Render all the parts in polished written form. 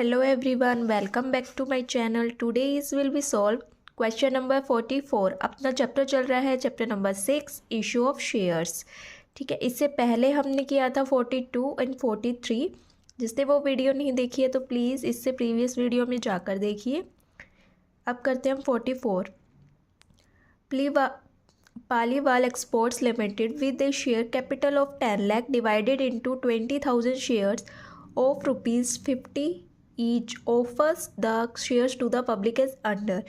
Hello everyone, welcome back to my channel. Today's will be solved question number 44. अपना chapter चल रहा है chapter number 6 issue of shares. ठीक है, इससे पहले हमने किया था 42 एंड 43. जिसने वो वीडियो नहीं देखी है तो प्लीज़ इससे प्रीवियस वीडियो में जाकर देखिए. अब करते हैं हम 44. Paliwal exports limited with a share capital of 10 lakh divided into 20,000 shares of ₹50 each offers the shares to the public as under.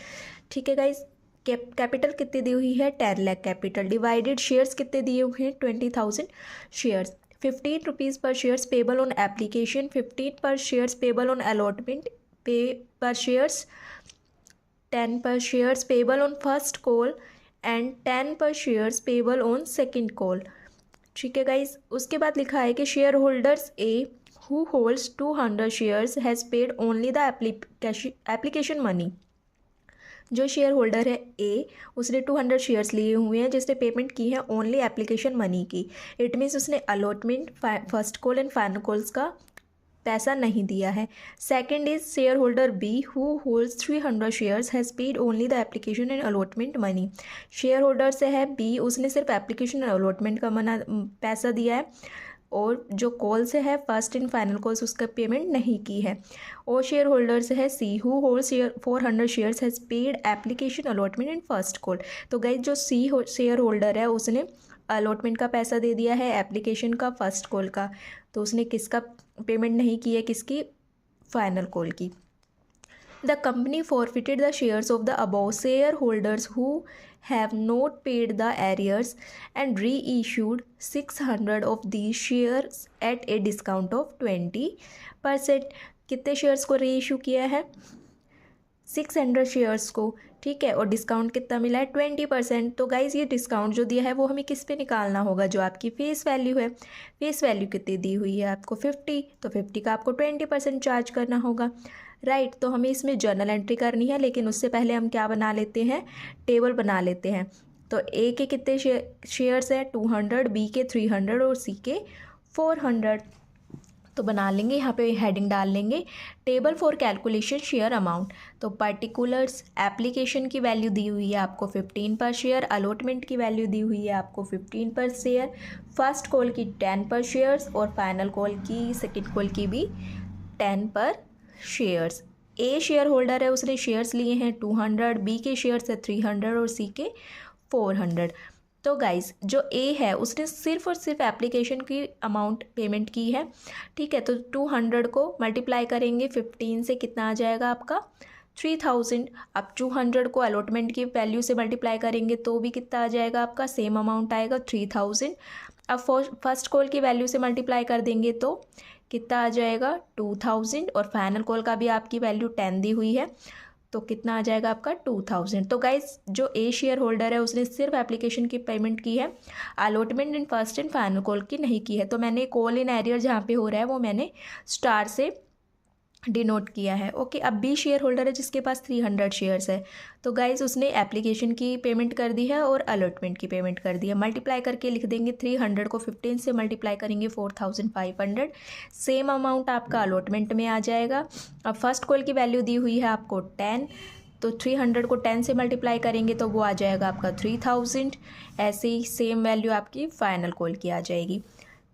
ठीक है गाइज, कैपिटल कितनी दी हुई है 10 लाख कैपिटल, डिवाइडेड शेयर्स कितने दिए हुए हैं 20,000 शेयर्स. 15 रुपीज़ पर शेयर्स पेबल ऑन एप्लीकेशन, 15 पर शेयर्स पेबल ऑन अलॉटमेंट, पे पर शेयर्स 10 पर shares payable on first call and 10 पर shares payable on second call. ठीक है गाइज, उसके बाद लिखा है कि share holders A who holds 200 shares has paid only the application money. जो शेयर होल्डर है ए, उसने 200 शेयर्स लिए हुए हैं जिसने पेमेंट की है ओनली एप्लीकेशन मनी की. इट मीन्स उसने allotment, first call and final calls का पैसा नहीं दिया है. Second is share holder B who holds 300 shares has paid only the application and allotment money. Share holder से है बी, उसने सिर्फ एप्लीकेशन और अलॉटमेंट का पैसा दिया है और जो कॉल से है फर्स्ट एंड फाइनल कॉल्स उसका पेमेंट नहीं की है. और शेयर होल्डर से है see who holds 400 shares has paid application allotment and first call. तो गाइज जो सी शेयर होल्डर है उसने अलॉटमेंट का पैसा दे दिया है, एप्लीकेशन का, फर्स्ट कॉल का, तो उसने किसका पेमेंट नहीं की है, किसकी, फाइनल कॉल की. The company forfeited the shares of the above shareholders who have not paid the arrears and reissued 600 of these shares at a discount of 20%. कितने शेयर्स को रीइशू किया है 600 शेयर्स को. ठीक है, और डिस्काउंट कितना मिला है 20%. तो गाइज़ ये डिस्काउंट जो दिया है वो हमें किस पे निकालना होगा, जो आपकी फेस वैल्यू है. फेस वैल्यू कितनी दी हुई है आपको 50, तो 50 का आपको 20% चार्ज करना होगा. राइट, तो हमें इसमें जर्नल एंट्री करनी है, लेकिन उससे पहले हम क्या बना लेते हैं, टेबल बना लेते हैं. तो ए के कितने शेयर्स हैं 200, बी के 300 और सी के 400. तो बना लेंगे, यहाँ पे हेडिंग डाल लेंगे table for calculation share amount. तो पर्टिकुलर्स, एप्लीकेशन की वैल्यू दी हुई है आपको 15 पर शेयर, अलॉटमेंट की वैल्यू दी हुई है आपको 15 पर शेयर, फर्स्ट कॉल की 10 पर शेयर्स और फाइनल कॉल की, सेकेंड कॉल की भी 10 पर शेयर्स. ए शेयर होल्डर है, उसने शेयर्स लिए हैं 200, बी के शेयर्स है 300 और सी के 400. तो गाइज़ जो ए है उसने सिर्फ और सिर्फ एप्लीकेशन की अमाउंट पेमेंट की है. ठीक है, तो 200 को मल्टीप्लाई करेंगे 15 से, कितना आ जाएगा आपका 3000. अब 200 को अलॉटमेंट की वैल्यू से मल्टीप्लाई करेंगे तो भी कितना आ जाएगा आपका, सेम अमाउंट आएगा 3000. अब फर्स्ट कॉल की वैल्यू से मल्टीप्लाई कर देंगे तो कितना आ जाएगा 2000, और फाइनल कॉल का भी आपकी वैल्यू 10 दी हुई है तो कितना आ जाएगा आपका 2000. तो गाइज जो ए शेयर होल्डर है उसने सिर्फ एप्लीकेशन की पेमेंट की है, allotment and first and final call की नहीं की है. तो मैंने कॉल इन एरियर जहाँ पे हो रहा है वो मैंने स्टार से डिनोट किया है. ओके, अब बी शेयर होल्डर है जिसके पास 300 शेयर्स है. तो गाइज उसने एप्लीकेशन की पेमेंट कर दी है और अलॉटमेंट की पेमेंट कर दी है. मल्टीप्लाई करके लिख देंगे 300 को 15 से मल्टीप्लाई करेंगे 4500. सेम अमाउंट आपका अलॉटमेंट में आ जाएगा. अब फर्स्ट कॉल की वैल्यू दी हुई है आपको 10, तो 300 को 10 से मल्टीप्लाई करेंगे तो वो आ जाएगा आपका 3000. ऐसे ही सेम वैल्यू आपकी फाइनल कॉल की आ जाएगी.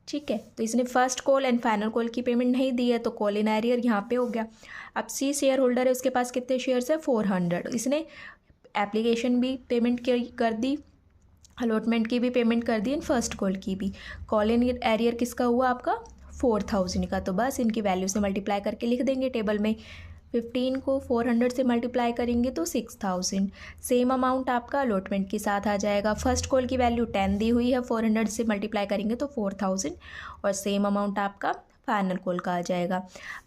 ठीक है, तो इसने first call and final call की पेमेंट नहीं दी है तो कॉल इन एरियर यहाँ पे हो गया. अब सी शेयर होल्डर है, उसके पास कितने शेयर्स है 400. इसने एप्लीकेशन भी पेमेंट कर दी, अलॉटमेंट की भी पेमेंट कर दी एंड फर्स्ट कॉल की भी. कॉल इन एरियर किसका हुआ आपका 4000 का. तो बस इनकी वैल्यू से मल्टीप्लाई करके लिख देंगे टेबल में. 15 को 400 से मल्टीप्लाई करेंगे तो 6000. सेम अमाउंट आपका अलॉटमेंट के साथ आ जाएगा. फर्स्ट कॉल की वैल्यू 10 दी हुई है, 400 से मल्टीप्लाई करेंगे तो 4000 और सेम अमाउंट आपका फाइनल कॉल का आ जाएगा.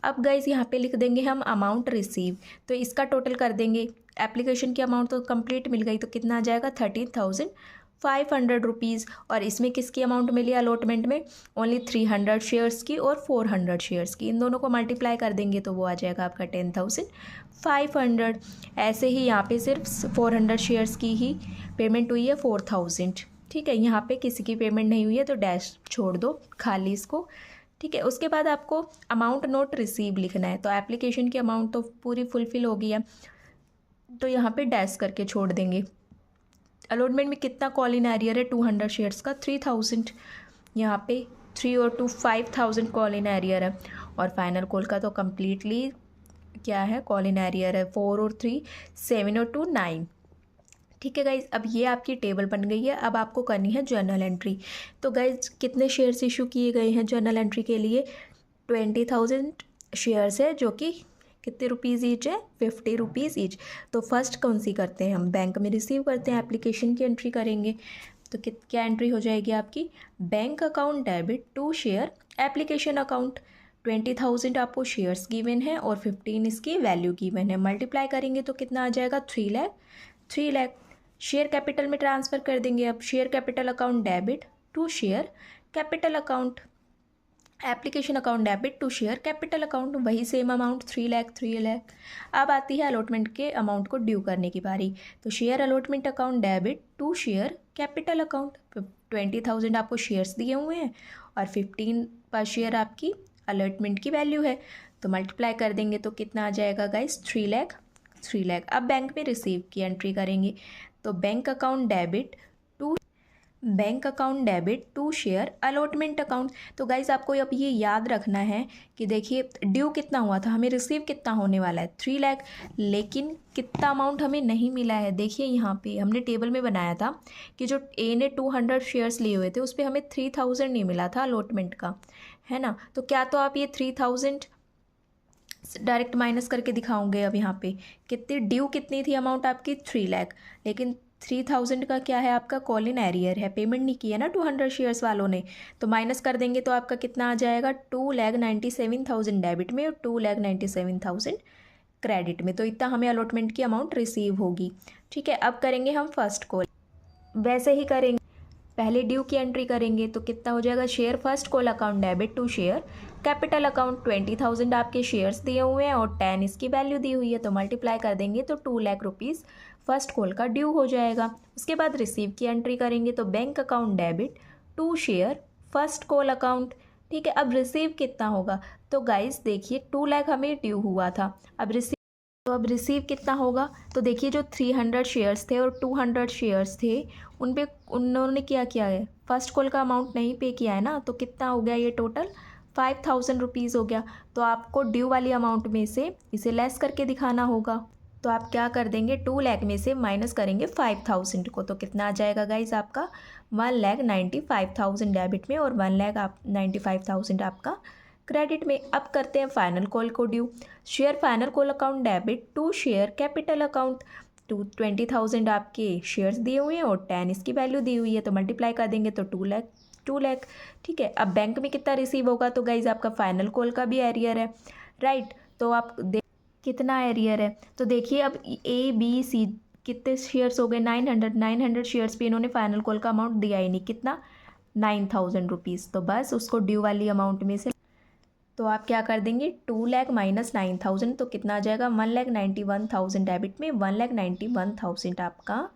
अब गाइज यहाँ पे लिख देंगे हम अमाउंट रिसीव. तो इसका टोटल कर देंगे, एप्लीकेशन की अमाउंट तो कंप्लीट मिल गई तो कितना आ जाएगा 13,500 रुपीज़. और इसमें किसकी अमाउंट मिली अलॉटमेंट में, ओनली 300 शेयर्स की और 400 शेयर्स की. इन दोनों को मल्टीप्लाई कर देंगे तो वो आ जाएगा आपका 10,500. ऐसे ही यहाँ पे सिर्फ 400 शेयर्स की ही पेमेंट हुई है 4000. ठीक है, यहाँ पे किसी की पेमेंट नहीं हुई है तो डैश छोड़ दो खाली इसको. ठीक है। उसके बाद आपको अमाउंट नोट रिसीव लिखना है। तो एप्लीकेशन की अमाउंट तो पूरी फुलफिल हो गई है, तो यहाँ पे डैश करके छोड़ देंगे। अलॉटमेंट में कितना कॉल इन एरियर है 200 शेयर्स का 3000, यहाँ पे 3 और 2 5000 कॉल इन एरियर है। और फाइनल कॉल का तो कम्प्लीटली क्या है, कॉल इन एरियर है 4 और 3 7 और 2 9। ठीक है गाइज, अब ये आपकी टेबल बन गई है। अब आपको करनी है जर्नल एंट्री। तो गाइज कितने शेयर्स इशू किए गए हैं जर्नल एंट्री के लिए, 20,000 शेयर्स है, जो कि कितने रुपीज़ ईच है, 50 रुपीज़ ईच। तो फर्स्ट कौन सी करते हैं हम, बैंक में रिसीव करते हैं, एप्लीकेशन की एंट्री करेंगे। तो क्या एंट्री हो जाएगी आपकी, bank account debit to share application account. 20,000 आपको शेयर्स गिवन है और 15 इसकी वैल्यू गिवन है। मल्टीप्लाई करेंगे तो कितना आ जाएगा, 3 लाख। 3 लाख शेयर कैपिटल में ट्रांसफ़र कर देंगे। अब share capital account debit to share capital account application account debit to share capital account, वही सेम अमाउंट 3 लाख 3 लाख। अब आती है अलॉटमेंट के अमाउंट को ड्यू करने की बारी। तो share allotment account debit to share capital account. 20,000 आपको शेयर्स दिए हुए हैं और 15 पर शेयर आपकी अलॉटमेंट की वैल्यू है। तो मल्टीप्लाई कर देंगे तो कितना आ जाएगा गाइस, 3 लाख 3 लाख। अब बैंक में रिसीव की एंट्री करेंगे। तो bank account debit to share allotment account. तो गाइज आपको अब ये याद रखना है कि देखिए ड्यू कितना हुआ था, हमें रिसीव कितना होने वाला है 3 लाख, लेकिन कितना अमाउंट हमें नहीं मिला है। देखिए यहाँ पे हमने टेबल में बनाया था कि जो ए ने 200 शेयर्स लिए हुए थे उस पर हमें 3000 नहीं मिला था अलॉटमेंट का, है ना। तो क्या तो आप ये 3000 डायरेक्ट माइनस करके दिखाओगे। अब यहाँ पे कितनी ड्यू कितनी थी अमाउंट आपकी 3 लाख, लेकिन 3000 का क्या है आपका कॉल इन एरियर है, पेमेंट नहीं किया ना 200 शेयर्स वालों ने। तो माइनस कर देंगे तो आपका कितना आ जाएगा, 2,97,000 डेबिट में और 2,97,000 क्रेडिट में। तो इतना हमें अलॉटमेंट की अमाउंट रिसीव होगी। ठीक है, अब करेंगे हम फर्स्ट कॉल। वैसे ही करेंगे, पहले ड्यू की एंट्री करेंगे तो कितना हो जाएगा, share first call account debit to share capital account. 20,000 आपके शेयर्स दिए हुए हैं और 10 इसकी वैल्यू दी हुई है। तो मल्टीप्लाई कर देंगे तो 2 लाख रुपीज़ फर्स्ट कॉल का ड्यू हो जाएगा। उसके बाद रिसीव की एंट्री करेंगे तो bank account debit to share first call account. ठीक है, अब रिसीव कितना होगा, तो गाइस देखिए 2 लाख हमें ड्यू हुआ था। अब रिसीव कितना होगा, तो देखिए जो 300 शेयर्स थे और 200 शेयर्स थे उन पे उन्होंने क्या किया है, फर्स्ट कॉल का अमाउंट नहीं पे किया है ना। तो कितना हो गया, ये टोटल 5,000 रुपीज़ हो गया। तो आपको ड्यू वाली अमाउंट में से इसे लेस करके दिखाना होगा। तो आप क्या कर देंगे, 2 लाख में से माइनस करेंगे 5,000 को। तो कितना आ जाएगा गाइज आपका 1,95,000 डेबिट में और 1,95,000 आपका क्रेडिट में। अब करते हैं फाइनल कॉल को due. Share final call account debit to share capital account. 20,000 आपके शेयर्स दिए हुए हैं और 10 इसकी वैल्यू दी हुई है। तो मल्टीप्लाई कर देंगे तो 2 लाख। ठीक है, अब बैंक में कितना रिसीव होगा, तो गाइज आपका फाइनल कॉल का भी एरियर है, राइट। तो आप कितना एरियर है, तो देखिए अब ABC कितने शेयर्स हो गए, 900 शेयर्स पे इन्होंने फाइनल कॉल का अमाउंट दिया ही नहीं, कितना 9,000 रुपीज़। तो बस उसको ड्यू वाली अमाउंट में से तो आप क्या कर देंगे, 2 लाख माइनस 9,000 तो कितना आ जाएगा 1,91,000 डेबिट में, 1,91,000 आपका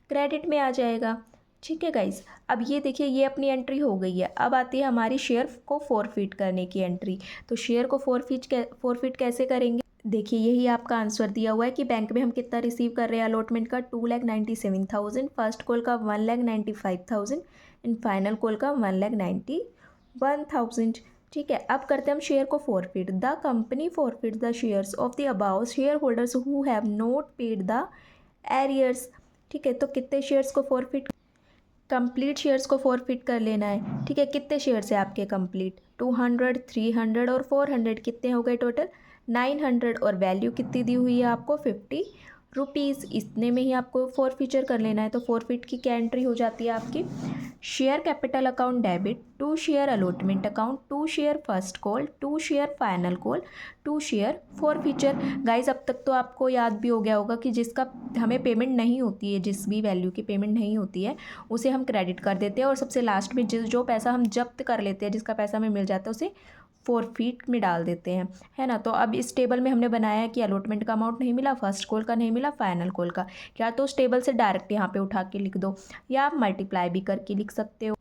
क्रेडिट में आ जाएगा। ठीक है गाइज, अब ये देखिए ये अपनी एंट्री हो गई है। अब आती है हमारी शेयर को फॉरफिट करने की एंट्री। तो शेयर को फॉरफिट कैसे करेंगे, देखिए यही आपका आंसर दिया हुआ है कि बैंक में हम कितना रिसीव कर रहे हैं अलॉटमेंट का 2,97,000, फर्स्ट कॉल का 1,95,000 एंड फाइनल कॉल का 1,91,000। ठीक है, अब करते हैं हम शेयर को forfeit. The company forfeit the shares of the above share holders who have not paid the arrears. ठीक है, तो कितने शेयर्स को फॉरफिट, कंप्लीट शेयर्स को फॉरफिट कर लेना है। ठीक है, कितने शेयर्स है आपके कंप्लीट, 200 300 और 400, कितने हो गए टोटल 900 और वैल्यू कितनी दी हुई है आपको 50 रुपीज़। इतने में ही आपको फॉरफीचर कर लेना है। तो फॉरफिट की क्या एंट्री हो जाती है आपकी, share capital account debit to share allotment account to share first call to share final call to share forfeiture. Guys अब तक तो आपको याद भी हो गया होगा कि जिसका हमें पेमेंट नहीं होती है, जिस भी वैल्यू की पेमेंट नहीं होती है उसे हम क्रेडिट कर देते हैं और सबसे लास्ट में जो पैसा हम जब्त कर लेते हैं, जिसका पैसा हमें मिल जाता है उसे फॉरफिट में डाल देते हैं, है ना। तो अब इस टेबल में हमने बनाया है कि अलॉटमेंट का अमाउंट नहीं मिला, फर्स्ट कॉल का नहीं मिला, फाइनल कॉल का। क्या तो उस टेबल से डायरेक्ट यहाँ पे उठा के लिख दो या आप मल्टीप्लाई भी करके लिख सकते हो।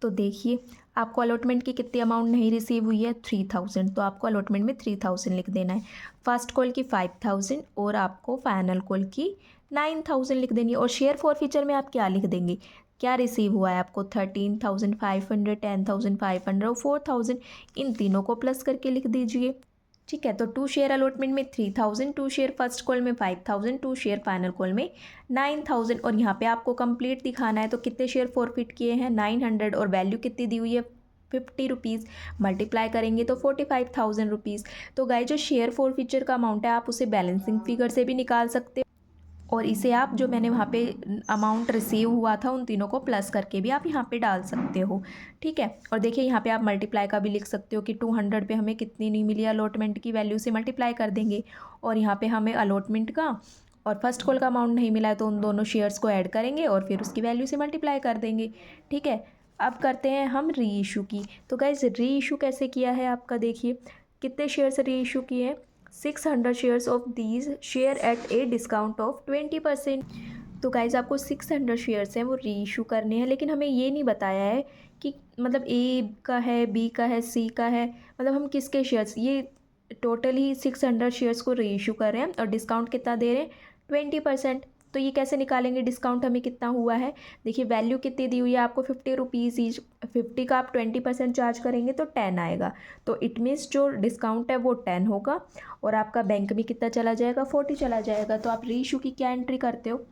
तो देखिए आपको अलॉटमेंट की कितनी अमाउंट नहीं रिसीव हुई है, 3000, तो आपको अलॉटमेंट में 3000 लिख देना है। फर्स्ट कॉल की 5000 और आपको फाइनल कॉल की 9000 लिख देनी है। और शेयर फॉर फीचर में आप क्या लिख देंगे, क्या रिसीव हुआ है आपको, 13500, 10500 और 4000, इन तीनों को प्लस करके लिख दीजिए। ठीक है, तो 2 शेयर अलॉटमेंट में 3000, 2 शेयर फर्स्ट कॉल में 5000, 2 शेयर फाइनल कॉल में 9000। और यहाँ पे आपको कंप्लीट दिखाना है, तो कितने शेयर फॉरफिट किए हैं, 900, और वैल्यू कितनी दी हुई है, 50 रुपीज़। मल्टीप्लाई करेंगे तो 45,000 रुपीज़। तो गाइस जो शेयर फॉरफीचर का अमाउंट है आप उसे बैलेंसिंग फिगर से भी निकाल सकते हो, और इसे आप जो मैंने वहाँ पे अमाउंट रिसीव हुआ था उन तीनों को प्लस करके भी आप यहाँ पे डाल सकते हो। ठीक है, और देखिए यहाँ पे आप मल्टीप्लाई का भी लिख सकते हो कि 200 पे हमें कितनी नहीं मिली अलॉटमेंट की वैल्यू से मल्टीप्लाई कर देंगे, और यहाँ पे हमें अलॉटमेंट का और फर्स्ट कॉल का अमाउंट नहीं मिला है तो उन दोनों शेयर्स को ऐड करेंगे और फिर उसकी वैल्यू से मल्टीप्लाई कर देंगे। ठीक है, अब करते हैं हम री इशू की। तो गाइज री इशू कैसे किया है आपका, देखिए कितने शेयर्स री इशू किए हैं, 600 shares of these share eight a discount of 20%। तो गाइज आपको 600 शेयर्स हैं वो री इशू करने हैं, लेकिन हमें ये नहीं बताया है कि मतलब ए का है, बी का है, सी का है, मतलब हम किसके शेयर्स, ये टोटल ही 600 शेयर्स को री इशू कर रहे हैं और डिस्काउंट कितना दे रहे हैं, 20%। तो ये कैसे निकालेंगे डिस्काउंट हमें कितना हुआ है, देखिए वैल्यू कितनी दी हुई है आपको, 50 रुपीज़ ईच, 50 का आप 20% चार्ज करेंगे तो 10 आएगा, तो इट मीन्स जो डिस्काउंट है वो 10 होगा, और आपका बैंक में कितना चला जाएगा, 40 चला जाएगा। तो आप री इशू की क्या एंट्री करते हो,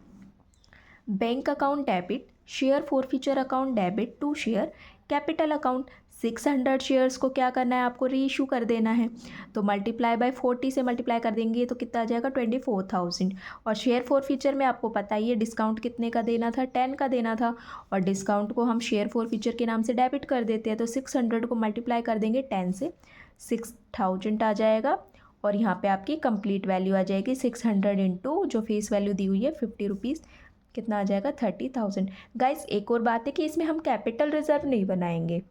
bank account debit, share forfeiture account debit to share, capital account. 600 shares को क्या करना है आपको, री इशू कर देना है, तो मल्टीप्लाई बाय 40 से मल्टीप्लाई कर देंगे तो कितना आ जाएगा, 24,000। और शेयर फॉरफीचर में आपको पता ही है डिस्काउंट कितने का देना था, 10 का देना था, और डिस्काउंट को हम शेयर फॉरफीचर के नाम से डेबिट कर देते हैं, तो 600 को मल्टीप्लाई कर देंगे 10 से, 6000 आ जाएगा, और यहाँ पे आपकी कंप्लीट वैल्यू आ जाएगी 600 इंटू जो फेस वैल्यू दी हुई है 50 रुपीज़, कितना आ जाएगा, 30,000। गाइस एक और बात है कि इसमें हम कैपिटल रिजर्व नहीं बनाएंगे।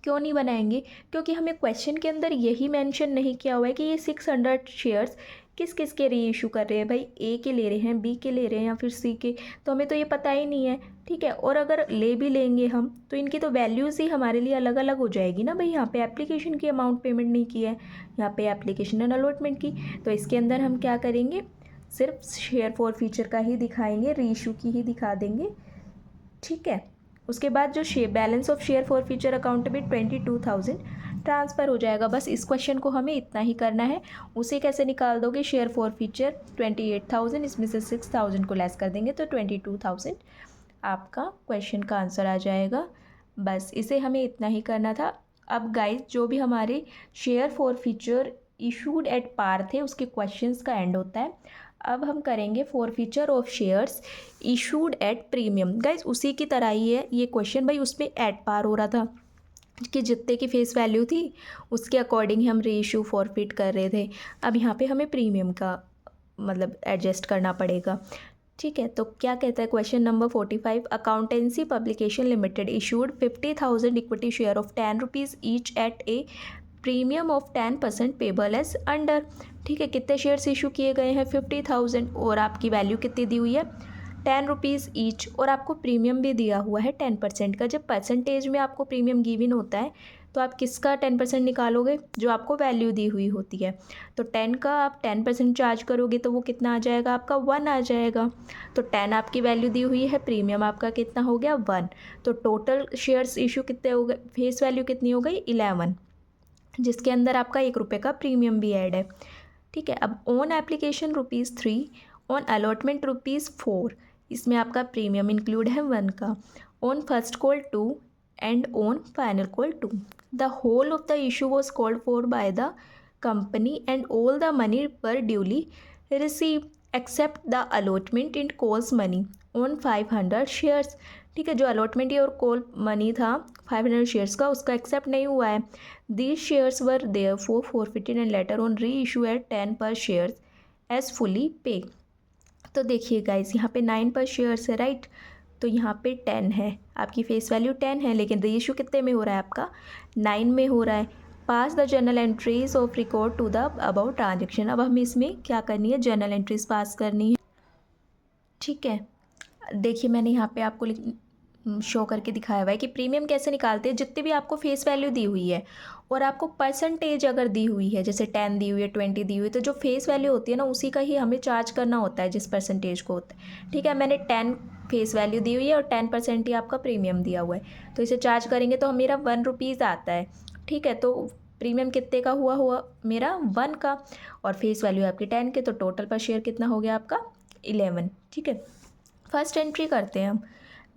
क्यों नहीं बनाएंगे, क्योंकि हमें क्वेश्चन के अंदर यही मेंशन नहीं किया हुआ है कि ये 600 शेयर्स किस किस के री इशू कर रहे हैं, भाई ए के ले रहे हैं, बी के ले रहे हैं या फिर सी के, तो हमें तो ये पता ही नहीं है। ठीक है, और अगर ले भी लेंगे हम तो इनकी तो वैल्यूज़ ही हमारे लिए अलग अलग हो जाएगी ना, भाई यहाँ पे एप्लीकेशन की अमाउंट पेमेंट नहीं की है, यहाँ पे एप्लीकेशन एंड अलॉटमेंट की, तो इसके अंदर हम क्या करेंगे, सिर्फ शेयर फॉर फीचर का ही दिखाएंगे, री इशू की ही दिखा देंगे। ठीक है, उसके बाद जो balance of share for feature account में 22,000 ट्रांसफ़र हो जाएगा। बस इस क्वेश्चन को हमें इतना ही करना है। उसे कैसे निकाल दोगे, शेयर फॉर फीचर 28,000, इसमें से 6,000 को लेस कर देंगे तो 22,000 आपका क्वेश्चन का आंसर आ जाएगा। बस इसे हमें इतना ही करना था। अब गाइस जो भी हमारे share forfeiture issued at par थे उसके क्वेश्चंस का एंड होता है। अब हम करेंगे forfeiture of shares issued at premium. Guys उसी की तरह ही है ये क्वेश्चन, भाई उसमें एट पार हो रहा था कि जितने की फेस वैल्यू थी उसके अकॉर्डिंग हम री इशू फॉरफिट कर रहे थे। अब यहाँ पे हमें प्रीमियम का मतलब एडजस्ट करना पड़ेगा। ठीक है, तो क्या कहता है question number 45, accountancy publication limited issued 50,000 equity share of 10 rupees each at a premium of 10% payable as under. ठीक है, कितने शेयर्स इशू किए गए हैं, 50,000, और आपकी वैल्यू कितनी दी हुई है, 10 रुपीज़ ईच, और आपको प्रीमियम भी दिया हुआ है 10% का। जब परसेंटेज में आपको प्रीमियम गिवन होता है तो आप किसका 10% निकालोगे, जो आपको वैल्यू दी हुई होती है, तो 10 का आप 10% चार्ज करोगे तो वो कितना आ जाएगा, आपका 1 आ जाएगा। तो 10 आपकी वैल्यू दी हुई है, प्रीमियम आपका कितना हो गया, 1, तो टोटल शेयर्स इशू कितने हो गए, फेस वैल्यू कितनी हो गई, 11, जिसके अंदर आपका 1 रुपये का प्रीमियम भी ऐड है। ठीक है, अब ऑन एप्लीकेशन ₹3, ऑन अलॉटमेंट ₹4, इसमें आपका प्रीमियम इंक्लूड है 1 का, on first call 2 and on final call 2। The whole of the issue was called for by the company and all the money were duly receive except the allotment in calls money on 500 shares. ठीक है, जो allotment और call money था 500 shares का उसका accept नहीं हुआ है। These shares were therefore forfeited and later on reissue at 10 per share as fully पे। तो देखिए गाइज यहाँ पे 9 पर शेयर्स है, राइट, तो यहाँ पे 10 है, आपकी फेस वैल्यू 10 है, लेकिन री इशू कितने में हो रहा है, आपका 9 में हो रहा है। Pass the journal entries of record to the about transaction. अब हमें इसमें क्या करनी है, जर्नल एंट्रीज पास करनी है। ठीक है, देखिए मैंने यहाँ पे आपको शो करके दिखाया हुआ है कि प्रीमियम कैसे निकालते हैं। जितने भी आपको फेस वैल्यू दी हुई है और आपको परसेंटेज अगर दी हुई है, जैसे 10 दी हुई है, 20 दी हुई है, तो जो फेस वैल्यू होती है ना उसी का ही हमें चार्ज करना होता है जिस परसेंटेज को होता है। ठीक है, मैंने 10 फेस वैल्यू दी हुई है और 10% ही आपका प्रीमियम दिया हुआ है, तो इसे चार्ज करेंगे तो मेरा 1 रुपीज़ आता है। ठीक है, तो प्रीमियम कितने का हुआ मेरा 1 का, और फेस वैल्यू आपकी 10 के, तो टोटल पर शेयर कितना हो गया आपका 11। ठीक है, फर्स्ट एंट्री करते हैं हम।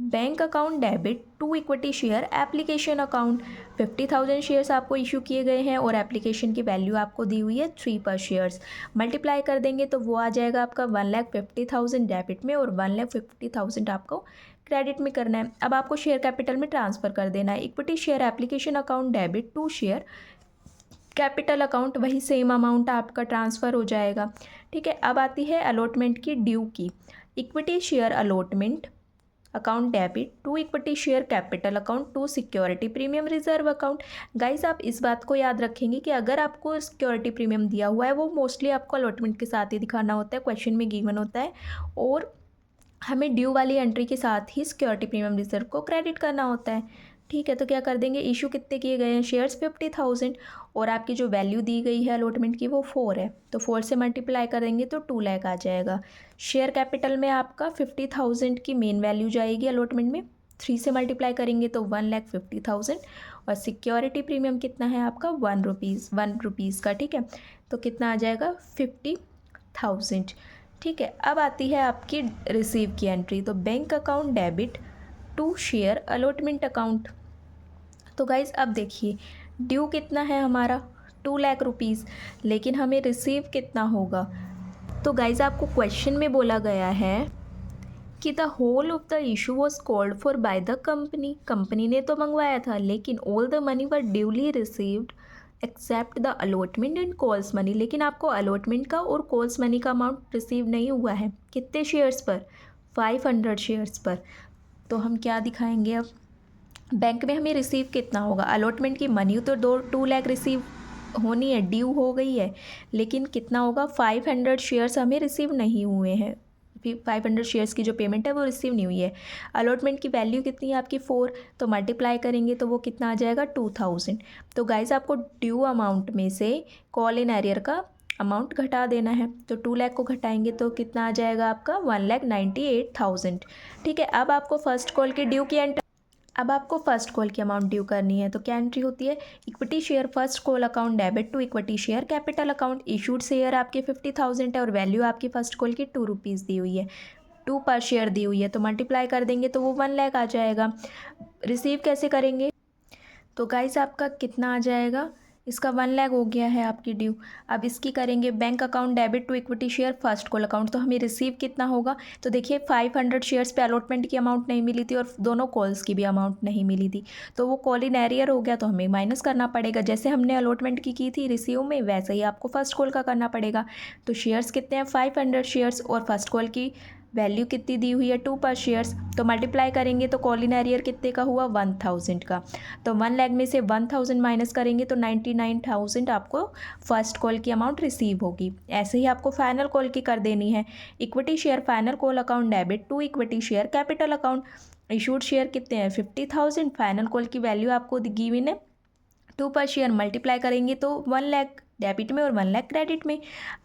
Bank account debit to equity share application account. 50,000 shares आपको इशू किए गए हैं और एप्लीकेशन की वैल्यू आपको दी हुई है 3 पर शेयर्स। मल्टीप्लाई कर देंगे तो वो आ जाएगा आपका 1,50,000 डेबिट में और 1,50,000 आपको क्रेडिट में करना है। अब आपको शेयर कैपिटल में ट्रांसफ़र कर देना है। Equity share application account debit to share capital account, वही सेम अमाउंट आपका ट्रांसफ़र हो जाएगा। ठीक है, अब आती है अलॉटमेंट की ड्यू की। Equity share allotment account debit to equity share capital account to security premium reserve account. Guys आप इस बात को याद रखेंगे कि अगर आपको सिक्योरिटी प्रीमियम दिया हुआ है वो मोस्टली आपको अलॉटमेंट के साथ ही दिखाना होता है, क्वेश्चन में गिवन होता है, और हमें ड्यू वाली एंट्री के साथ ही सिक्योरिटी प्रीमियम रिजर्व को क्रेडिट करना होता है। ठीक है, तो क्या कर देंगे, इशू कितने किए गए हैं शेयर्स 50,000 और आपकी जो वैल्यू दी गई है अलॉटमेंट की वो 4 है, तो 4 से मल्टीप्लाई करेंगे तो 2 लाख आ जाएगा। शेयर कैपिटल में आपका 50,000 की मेन वैल्यू जाएगी अलॉटमेंट में, 3 से मल्टीप्लाई करेंगे तो 1,50,000, और सिक्योरिटी प्रीमियम कितना है आपका 1 रुपीज़ का। ठीक है, तो कितना आ जाएगा 50,000। ठीक है, अब आती है आपकी रिसीव की एंट्री। तो bank account debit to share allotment account. तो गाइज अब देखिए ड्यू कितना है हमारा 2 लाख रुपीज़, लेकिन हमें रिसीव कितना होगा। तो गाइज आपको क्वेश्चन में बोला गया है कि the whole of the issue was called for by the company. Company ने तो मंगवाया था, लेकिन all the money were duly received except the allotment and calls money. लेकिन आपको अलॉटमेंट का और कॉल्स मनी का अमाउंट रिसीव नहीं हुआ है। कितने शेयर्स पर, 500 शेयर्स पर। तो हम क्या दिखाएंगे अब, बैंक में हमें रिसीव कितना होगा। अलॉटमेंट की मनी तो 2 लाख रिसीव होनी है, ड्यू हो गई है, लेकिन कितना होगा 500 शेयर्स हमें रिसीव नहीं हुए हैं। 500 शेयर्स की जो पेमेंट है वो रिसीव नहीं हुई है। अलॉटमेंट की वैल्यू कितनी है आपकी 4, तो मल्टीप्लाई करेंगे तो वो कितना आ जाएगा 2,000। तो गाइस आपको ड्यू अमाउंट में से कॉल इन एरियर का अमाउंट घटा देना है, तो 2 लाख को घटाएंगे तो कितना आ जाएगा आपका 1,98,000। ठीक है, अब आपको फर्स्ट कॉल की ड्यू की एंट्री, अब आपको फर्स्ट कॉल की अमाउंट ड्यू करनी है। तो क्या एंट्री होती है, equity share first call account debit to equity share capital account. Issued share आपके 50,000 है और वैल्यू आपकी फर्स्ट कॉल की 2 रुपीज़ दी हुई है, 2 पर शेयर दी हुई है, तो मल्टीप्लाई कर देंगे तो वो 1 लाख आ जाएगा। रिसीव कैसे करेंगे, तो गाइस आपका कितना आ जाएगा, इसका 1 लाख हो गया है आपकी ड्यू। अब इसकी करेंगे bank account debit to equity share first call account, तो हमें रिसीव कितना होगा। तो देखिए 500 शेयर्स पे अलॉटमेंट की अमाउंट नहीं मिली थी और दोनों कॉल्स की भी अमाउंट नहीं मिली थी, तो वो कॉल इन एरियर हो गया, तो हमें माइनस करना पड़ेगा। जैसे हमने अलॉटमेंट की थी रिसीव में, वैसे ही आपको फर्स्ट कॉल का करना पड़ेगा। तो शेयर्स कितने हैं 500 शेयर्स और फर्स्ट कॉल की वैल्यू कितनी दी हुई है 2 पर शेयर्स, तो मल्टीप्लाई करेंगे तो कॉल इन एरियर कितने का हुआ 1,000 का। तो 1 लाख में से 1,000 माइनस करेंगे तो 99,000 आपको फर्स्ट कॉल की अमाउंट रिसीव होगी। ऐसे ही आपको फाइनल कॉल की कर देनी है। Equity share final call account debit to equity share capital account. Issued share कितने हैं 50,000, फाइनल कॉल की वैल्यू आपको गिवन है 2 पर शेयर, मल्टीप्लाई करेंगे तो 1 लाख डेबिट में और 1 लाख क्रेडिट में।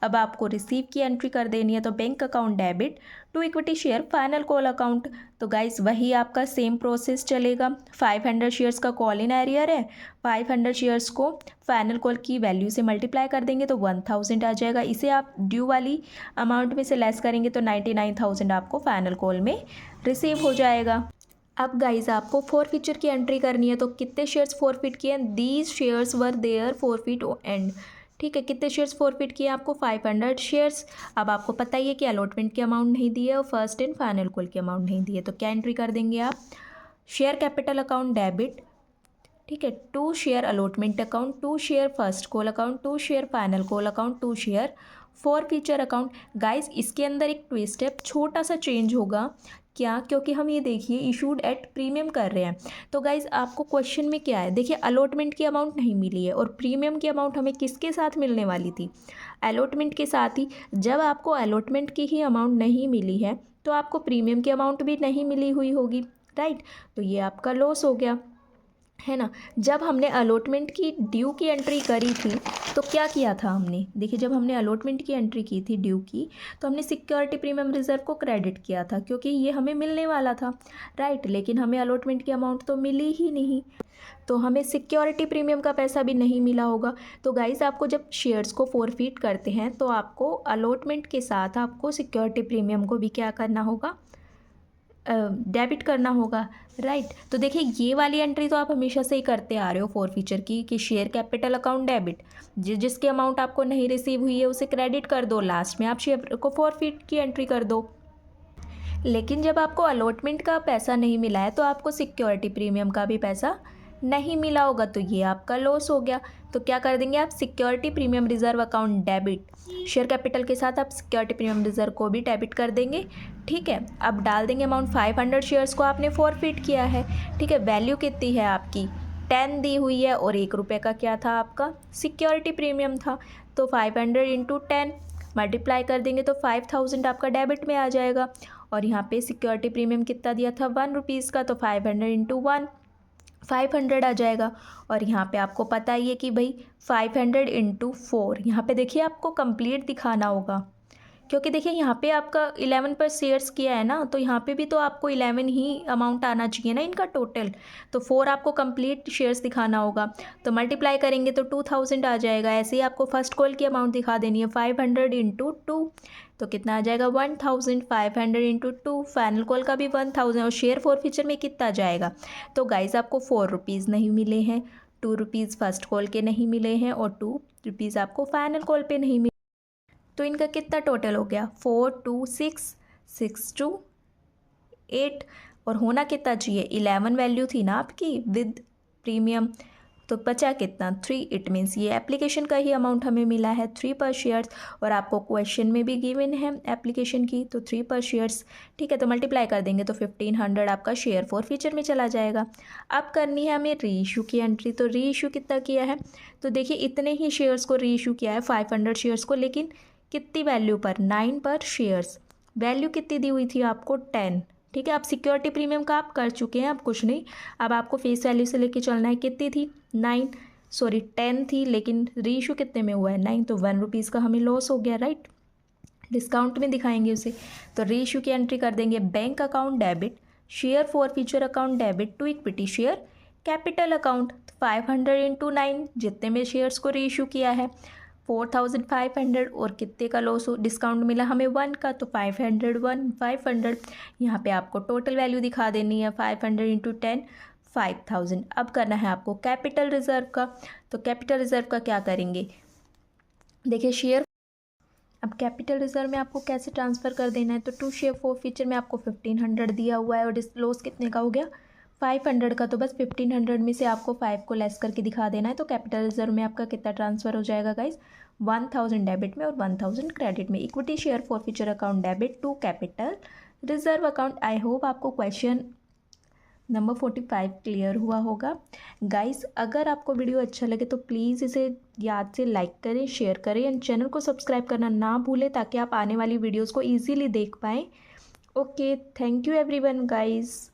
अब आपको रिसीव की एंट्री कर देनी है। तो bank account debit to equity share final call account. तो गाइस वही आपका सेम प्रोसेस चलेगा। 500 शेयर्स का कॉल इन एरियर है, 500 शेयर्स को फाइनल कॉल की वैल्यू से मल्टीप्लाई कर देंगे तो 1,000 आ जाएगा। इसे आप ड्यू वाली अमाउंट में से लेस करेंगे तो 99,000 आपको फाइनल कॉल में रिसीव हो जाएगा। अब गाइज आपको फॉरफीचर की एंट्री करनी है। तो कितने शेयर्स फॉरफिट किए हैं, these shares were there forfeit and. ठीक है, कितने शेयर्स फॉरफिट किए आपको 500 शेयर्स। अब आपको पता ही है कि अलॉटमेंट की अमाउंट नहीं दी है और फर्स्ट एंड फाइनल कॉल की अमाउंट नहीं दी है, तो क्या एंट्री कर देंगे आप, शेयर कैपिटल अकाउंट डेबिट, ठीक है, 2 share allotment account, 2 share first call account, 2 share final call account, 2 share forfeiture account. Guys इसके अंदर एक ट्विस्ट है, छोटा सा चेंज होगा। क्या, क्योंकि हम ये देखिए इशूड एट प्रीमियम कर रहे हैं। तो गाइज आपको क्वेश्चन में क्या है, देखिए अलॉटमेंट की अमाउंट नहीं मिली है और प्रीमियम की अमाउंट हमें किसके साथ मिलने वाली थी, अलॉटमेंट के साथ ही। जब आपको अलॉटमेंट की ही अमाउंट नहीं मिली है तो आपको प्रीमियम की अमाउंट भी नहीं मिली हुई होगी, राइट। तो ये आपका लॉस हो गया, है ना। जब हमने अलॉटमेंट की ड्यू की एंट्री करी थी तो क्या किया था हमने, देखिए जब हमने अलॉटमेंट की एंट्री की थी ड्यू की, तो हमने सिक्योरिटी प्रीमियम रिजर्व को क्रेडिट किया था क्योंकि ये हमें मिलने वाला था, राइट। लेकिन हमें अलॉटमेंट की अमाउंट तो मिली ही नहीं, तो हमें सिक्योरिटी प्रीमियम का पैसा भी नहीं मिला होगा। तो गाइस आपको जब शेयर्स को फॉरफिट करते हैं तो आपको अलॉटमेंट के साथ आपको सिक्योरिटी प्रीमियम को भी क्या करना होगा, डेबिट करना होगा, राइट। तो देखिए ये वाली एंट्री तो आप हमेशा से ही करते आ रहे हो फॉरफीचर की, कि शेयर कैपिटल अकाउंट डेबिट, जिसकी अमाउंट आपको नहीं रिसीव हुई है उसे क्रेडिट कर दो, लास्ट में आप शेयर को फॉरफिट की एंट्री कर दो। लेकिन जब आपको अलॉटमेंट का पैसा नहीं मिला है तो आपको सिक्योरिटी प्रीमियम का भी पैसा नहीं मिला होगा, तो ये आपका लॉस हो गया। तो क्या कर देंगे आप, security premium reserve account debit, share capital के साथ आप सिक्योरिटी प्रीमियम रिजर्व को भी डेबिट कर देंगे, ठीक है। अब डाल देंगे अमाउंट, 500 शेयर्स को आपने फॉरफिट किया है, ठीक है। वैल्यू कितनी है आपकी, 10 दी हुई है, और 1 रुपये का क्या था आपका सिक्योरिटी प्रीमियम था। तो 500 इंटू 10 मल्टीप्लाई कर देंगे तो 5000 आपका डेबिट में आ जाएगा। और यहाँ पे सिक्योरिटी प्रीमियम कितना दिया था, 1 रुपीज़ का, तो 500 इंटू 1 500 आ जाएगा। और यहाँ पे आपको पता ही है कि भाई 500 इंटू 4, यहाँ पे देखिए आपको कंप्लीट दिखाना होगा, क्योंकि देखिए यहाँ पे आपका 11 पर शेयर्स किया है ना, तो यहाँ पे भी तो आपको 11 ही अमाउंट आना चाहिए ना इनका टोटल, तो 4 आपको कंप्लीट शेयर्स दिखाना होगा। तो मल्टीप्लाई करेंगे तो 2000 आ जाएगा। ऐसे ही आपको फर्स्ट कॉल की अमाउंट दिखा देनी है, 500 इंटू 2, तो कितना आ जाएगा 1000, 500 इंटू 2, फाइनल कॉल का भी 1000, और शेयर फॉरफीचर में कितना जाएगा। तो गाइज आपको 4 रुपीज़ नहीं मिले हैं, 2 रुपीज़ फर्स्ट कॉल के नहीं मिले हैं, और 2 रुपीज़ आपको फाइनल कॉल पे नहीं मिले। तो इनका कितना टोटल हो गया, 4 2 6 6 2 8, और होना कितना चाहिए, 11 वैल्यू थी ना आपकी विद प्रीमियम, तो बचा कितना 3। इट मीन्स ये एप्लीकेशन का ही अमाउंट हमें मिला है 3 पर शेयर्स, और आपको क्वेश्चन में भी गिवन है एप्लीकेशन की, तो 3 पर शेयर्स, ठीक है। तो मल्टीप्लाई कर देंगे तो 1500 आपका शेयर फॉरफीचर में चला जाएगा। अब करनी है हमें री इशू की एंट्री। तो री इशू कितना किया है, तो देखिए इतने ही शेयर्स को री इशू किया है, 500 शेयर्स को, लेकिन कितनी वैल्यू पर, 9 पर शेयर्स। वैल्यू कितनी दी हुई थी आपको, 10, ठीक है। आप सिक्योरिटी प्रीमियम का आप कर चुके हैं, अब कुछ नहीं, अब आपको फेस वैल्यू से लेके चलना है। कितनी थी, 10 थी, लेकिन रीइशू कितने में हुआ है, 9, तो 1 रुपीज़ का हमें लॉस हो गया, राइट। डिस्काउंट में दिखाएंगे उसे, तो रीइशू की एंट्री कर देंगे, bank account debit, share forfeiture account debit to equity share capital account, 500 into 9, जितने में शेयर्स को रीइशू किया है 4500, और कितने का लॉस हो, डिस्काउंट मिला हमें 1 का, तो 500 यहाँ पे आपको टोटल वैल्यू दिखा देनी है, 500 इंटू 10 5000। अब करना है आपको कैपिटल रिजर्व का। तो कैपिटल रिजर्व का क्या करेंगे, देखिए शेयर, अब कैपिटल रिजर्व में आपको कैसे ट्रांसफ़र कर देना है, तो 2 शेयर फॉरफीचर में आपको 1500 दिया हुआ है, और लॉस कितने का हो गया 500 का, तो बस 1500 में से आपको 5 को लेस करके दिखा देना है। तो कैपिटल रिजर्व में आपका कितना ट्रांसफ़र हो जाएगा गाइज, 1000 डेबिट में और 1000 क्रेडिट में। Equity share forfeiture account debit to capital reserve account. I hope आपको क्वेश्चन नंबर 45 क्लियर हुआ होगा गाइस। अगर आपको वीडियो अच्छा लगे तो प्लीज़ इसे याद से लाइक करें, शेयर करें, एंड चैनल को सब्सक्राइब करना ना भूलें, ताकि आप आने वाली वीडियोस को इजीली देख पाएँ। Okay, thank you everyone guys.